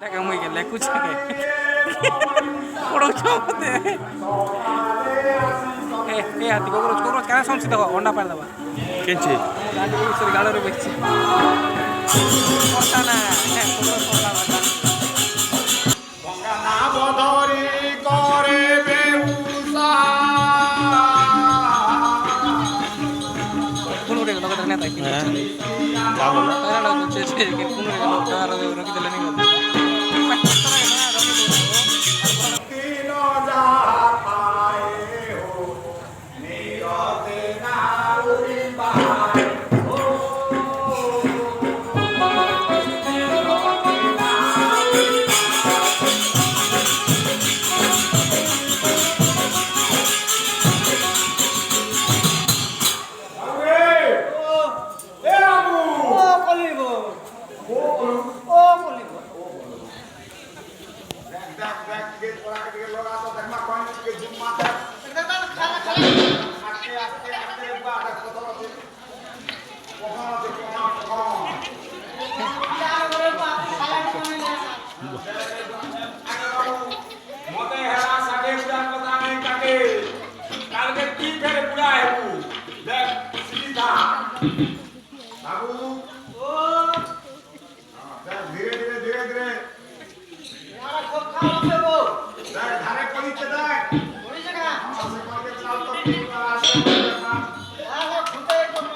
Taga muy que le escucha puro chote hati kokoro kana somsi da onda par daba kenchi dandi suri galo re bechi কথা না kokoro কথা bata Ganga বধরি করে বেউসা kuno re loga dane ta ki क्या बोला तारा लोग che che ke kuno re loga tara roki dele ni bolte তিন যা পায়ে হো নিরতে না উড়িবাই মতে হেরা সাথে উড়ান কথা নেই কাকে কালকে কি ফেরে পুরা হেবু দেখ সিধা বাবু ও দেখ ধীরে ধীরে ধীরে ধীরে यार खूब खाओ देबो দেখ ধারে কইতে দেখ কইছে না আসে করকে চাল তো ঠিক আসে না আরে খুঁটে কোন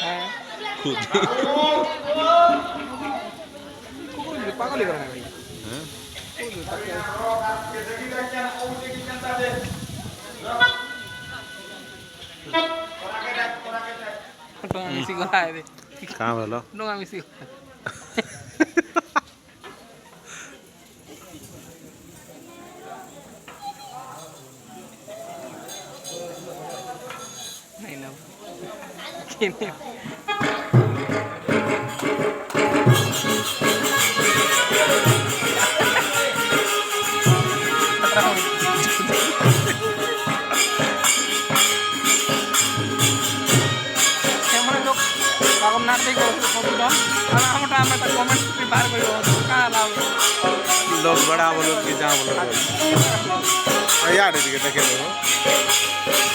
হ্যাঁ खुद kokoro পাগলি করে না ভাই Dong misi gua ini. कहाँ बोलो Dong misi. Này nào. Kini. Emang dok, kalau nanti kau foto dong, kalau kamu tambah tak komen di bar kau kalau लोग बड़ा बोलो कि जहाँ बोलो यार इधर देखे लो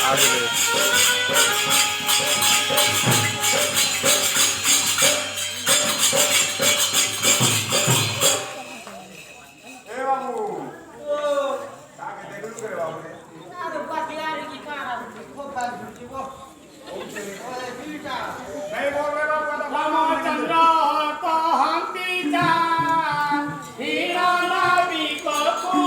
आज ले এ বাবু ও কাকে দেখলু করে বাবু আরে বাতিয়ারে কি কারা খুব বাজ বুঝিব ওই বিটা নাই বলবে না কথা রামচন্দ্র তো হান্তি যা হীরা নাবি ককু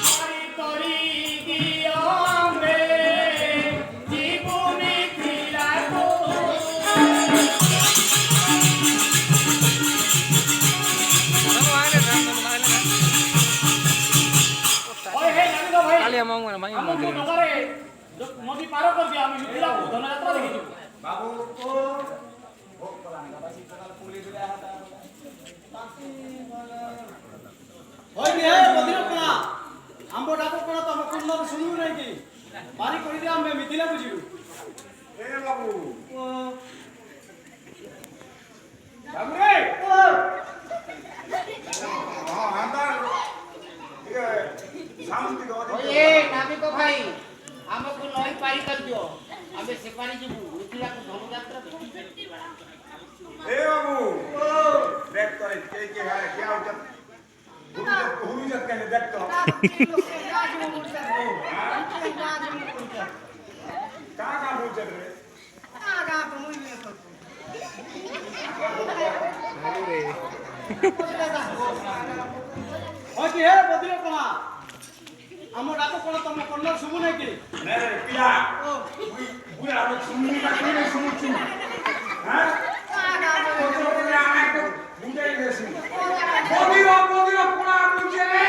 হরি তরি গিয়মে জীবনে খিলাকো ওই হে জানিলো ভাই kali emang mana main ଆମ mau ନଗରରେ ନଦୀ ପାର କରିଦିଅ ଆମେ ମିଥିଳାକୁ ଧନଯାତ୍ରା ଦେଖିଯିବୁ ବାବୁ ওই রে বদির কোনা আম্ব ডাকো কোনা তম কুন্নর শুনু নাই কি বাড়ি করি দে আমি মিথিলা বুঝিবু এ বাবু ও সামনে হ্যাঁ আন্দার ঠিক আছে শান্তি দাও ओए नामी को भाई हमको नई पारी कर दियो हमें से पानी जीबू मिथिला को धनुयात्रा এ বাবু দেখ তো কে হারে কি আউট হুই যত কেন দেখ তো কা কা বুঝ রে ওই কি হে বদির কোনা আম্ব ডাকো কোনা তম কুন্নর শুনু নাই কি নে রে পিয়া বুই আমি শুনি না কইলে শুনছি হ্যাঁ বুঝাই গেছি বদির কোনা বুঝে রে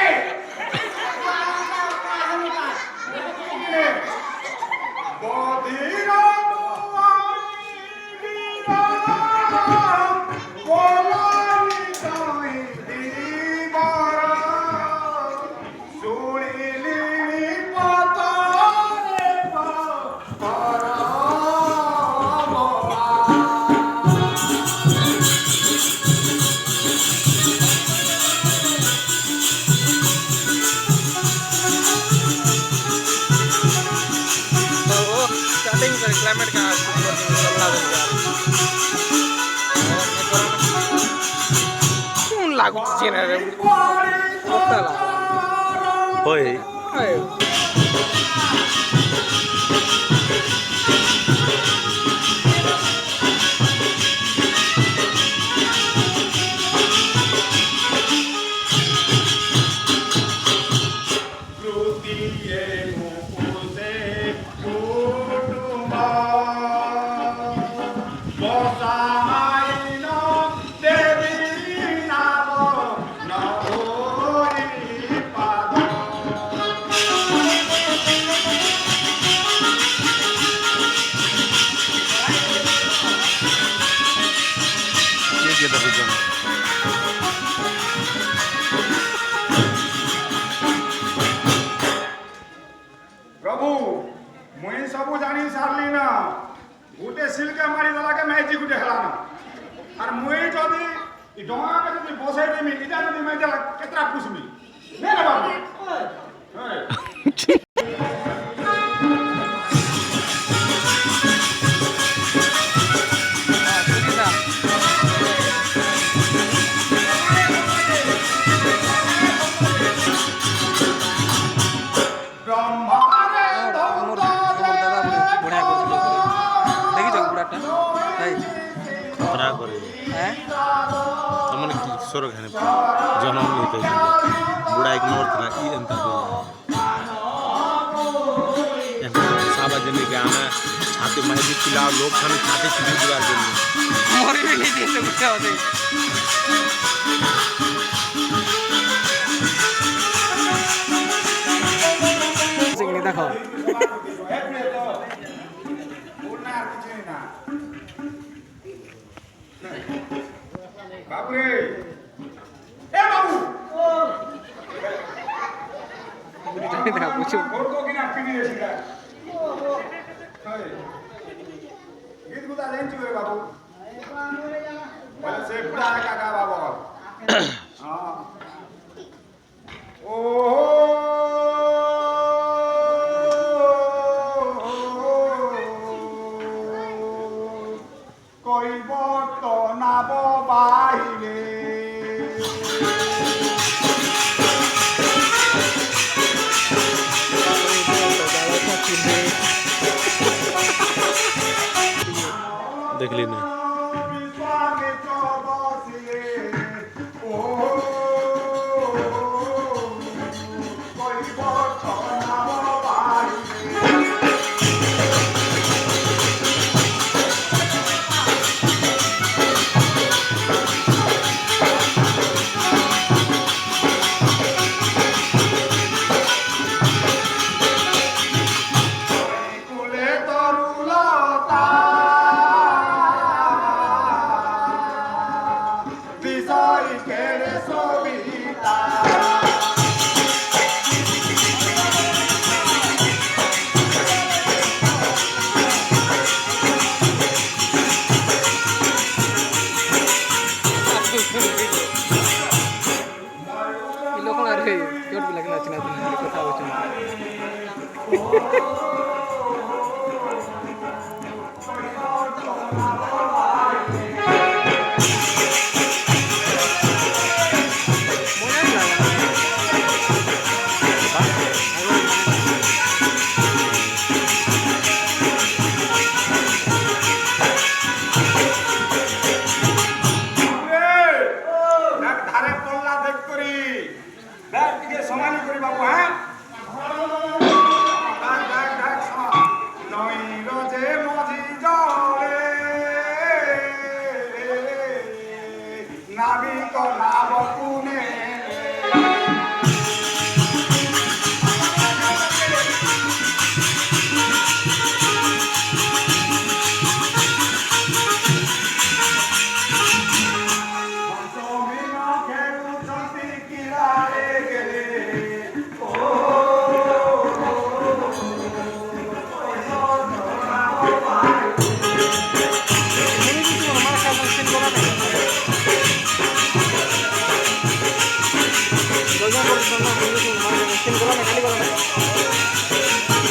বদির বলাই क्लाइमेट का कौन लागू चीन रे होता ला होय ये तो बुझो प्रभु मुई सब जानी सारली ना गुटे सिल्के मारी दला के मैजी गुटे हला ना और मुई जदी इ डोंगा के जदी बसै देमी इटा जदी मैं जला केतरा पुसमी ने रे बाबू ओए खतरा करे तमने की किशोर घने जन्म नहीं तो बुढ़ा एक नंबर था ई अंत साबा जने के आना छाती में भी पिला लोग खाने छाती छिड़ी जुगाड़ के मोरी भी नहीं दे सकते होते सिंगनी देखो बाबू रे ए बाबू बुरी जाने देखा पूछो और को किना पीनी रे सिंगा हाय गीत गुदा देन छु रे बाबू बोले से बुढ़ा काका बाबू हां ओ कोई बतो ना बो बाहिले देख लेने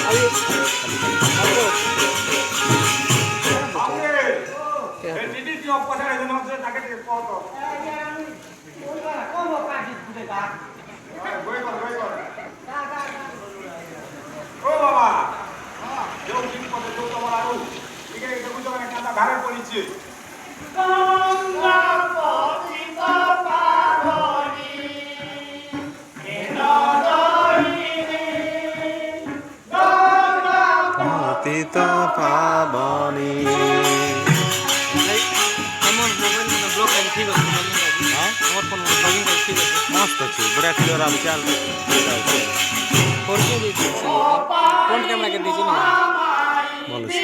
Ayo. ପଛରେ ଜଣ ଅଛି ତାକେ ଟିକେ କହ ତ କଣ କାଟି ଗୁଟେ ଗା ଗୋଇ କର ଓ ବାବା ଯୋଉ ଜିନିଷ ପଛେ ଯୋଉ ତମର ଆଉ ଟିକେ ଦେଖୁଛ ମାନେ କାନ୍ତା ଘାରେ ପଡ଼ିଛି ଗଙ୍ଗା ପତିତ ପାବନି পতিত পাবনী আমার মোবাইল মানে ব্লক আছে ঠিক আছে হ্যাঁ আমার ফোন ব্লগিং আছে ঠিক আছে মস্ত আছে বড়িয়া ক্লিয়ার আছে চাল 4K দিয়েছি ফ্রন্ট ক্যামেরা কে দিয়েছি না ভালো আছে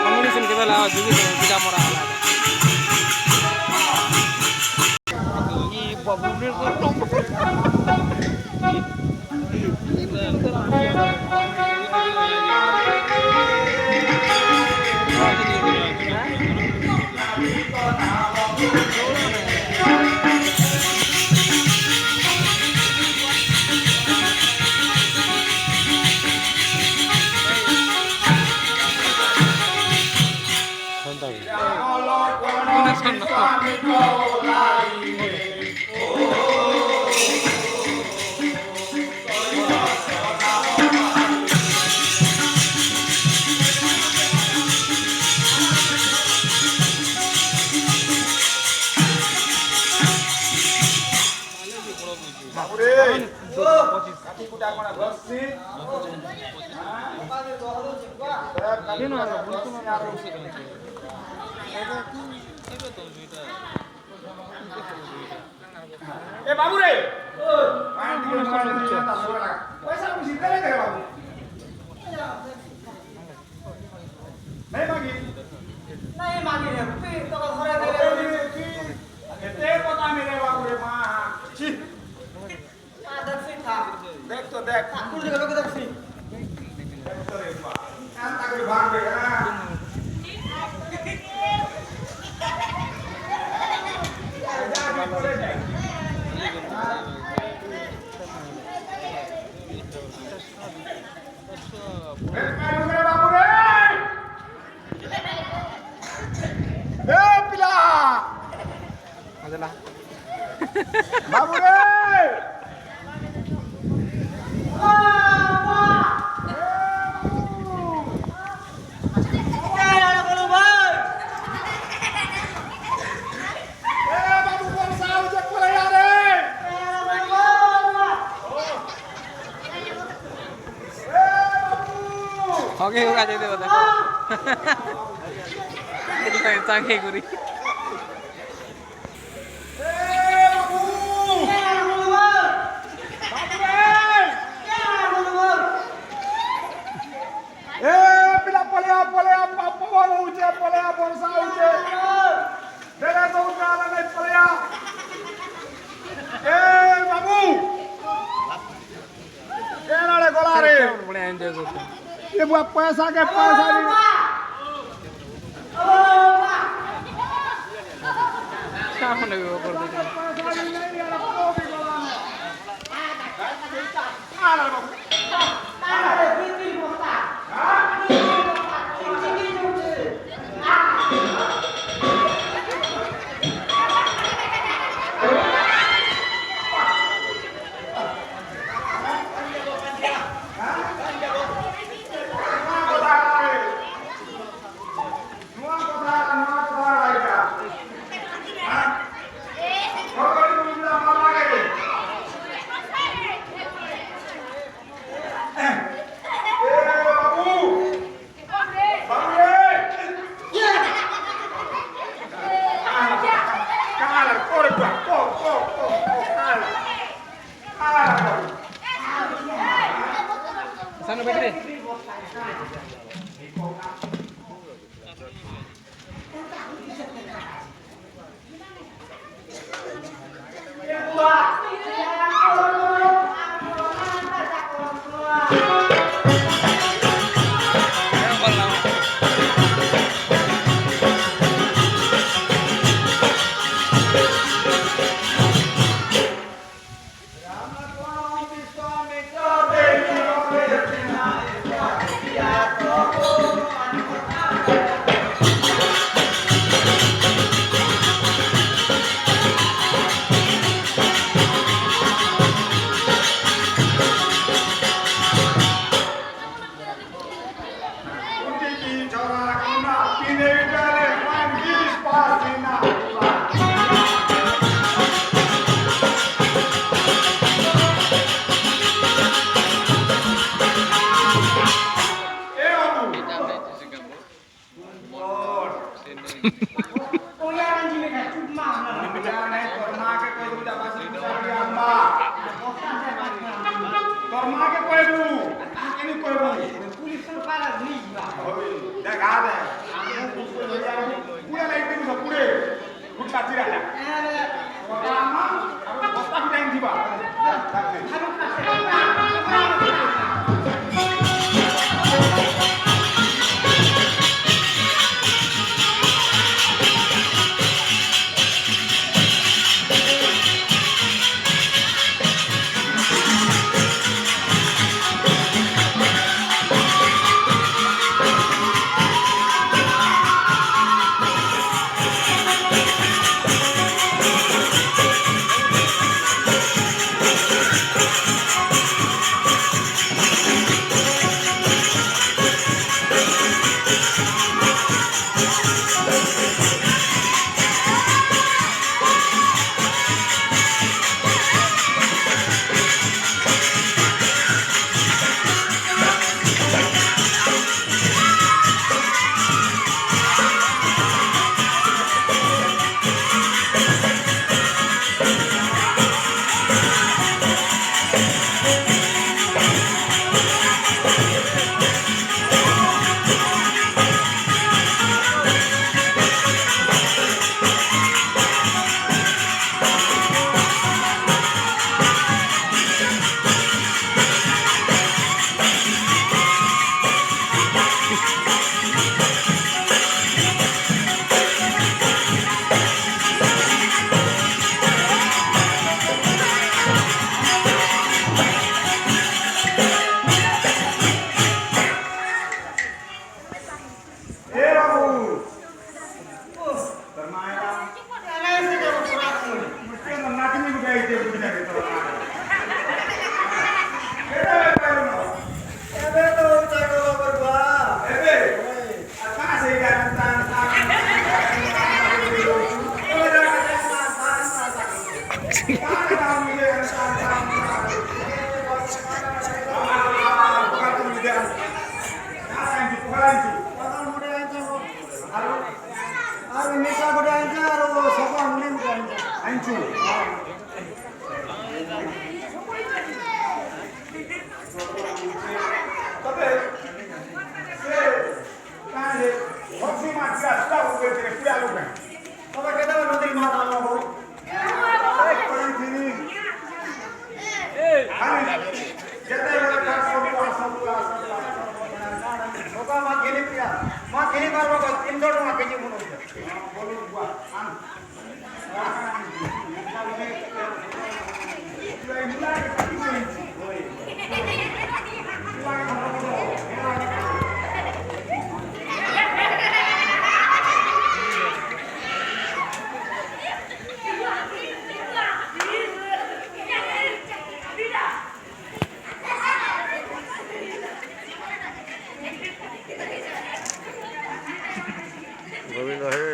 কম্বিনেশন কেবে লাগা দিবি দুটা মোরা এই বাবুনের বাবুরে কাটি কুটা কোনা বসছি কেন এ বাবুরে পয়সা খুশি দেলে করে বাবু নাই মাগি नहीं मांगे रे फिर तो घरे दे এতে কথা মেরে বাবুরে মা ছি दक्षी था দেখ তো দেখ ठाकुर जी का दक्षी কান্তা করে ভাগবে হ্যাঁ আজলা বাবুরে ওকে হোগা যেতে দেবো দেখো এটি কই তাকে করি বড় এনজয় করতে पैसा के पैसा সামনে বিয়ে করে দিতে गावे पूरा लाइट में सब पूरे कुछ काची रहा मामा अब बस्ता भी टाइम दिबा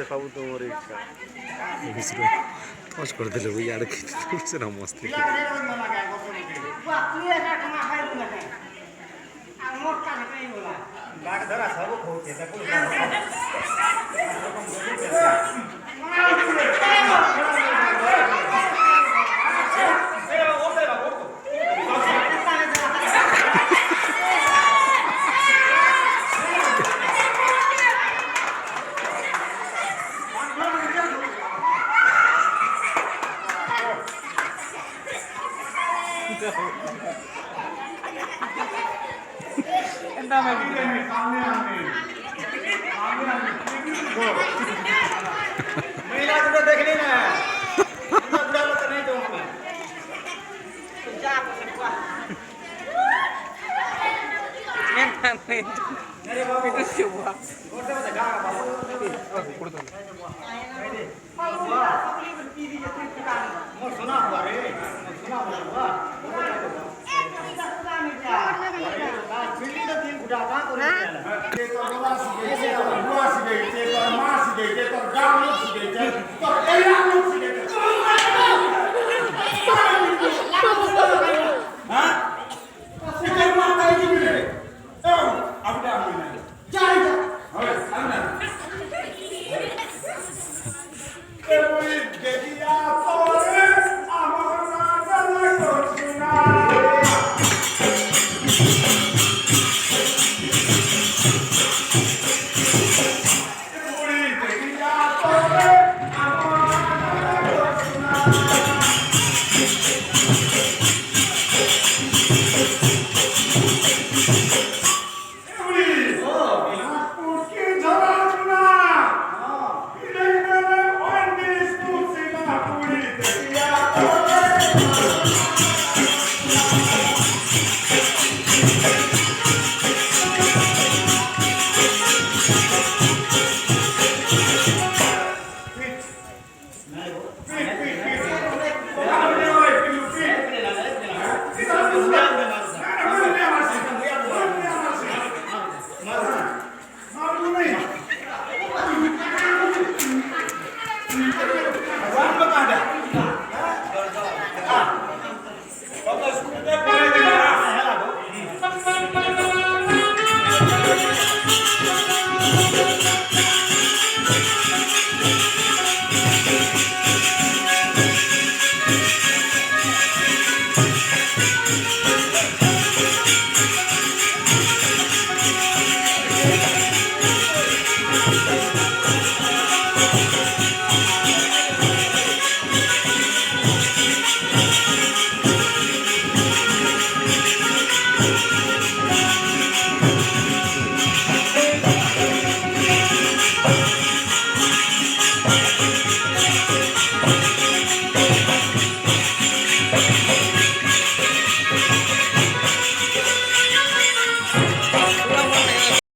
सब तुम इच्छा पच करदेले वो यार से ना मस्ती Every day, Thank you.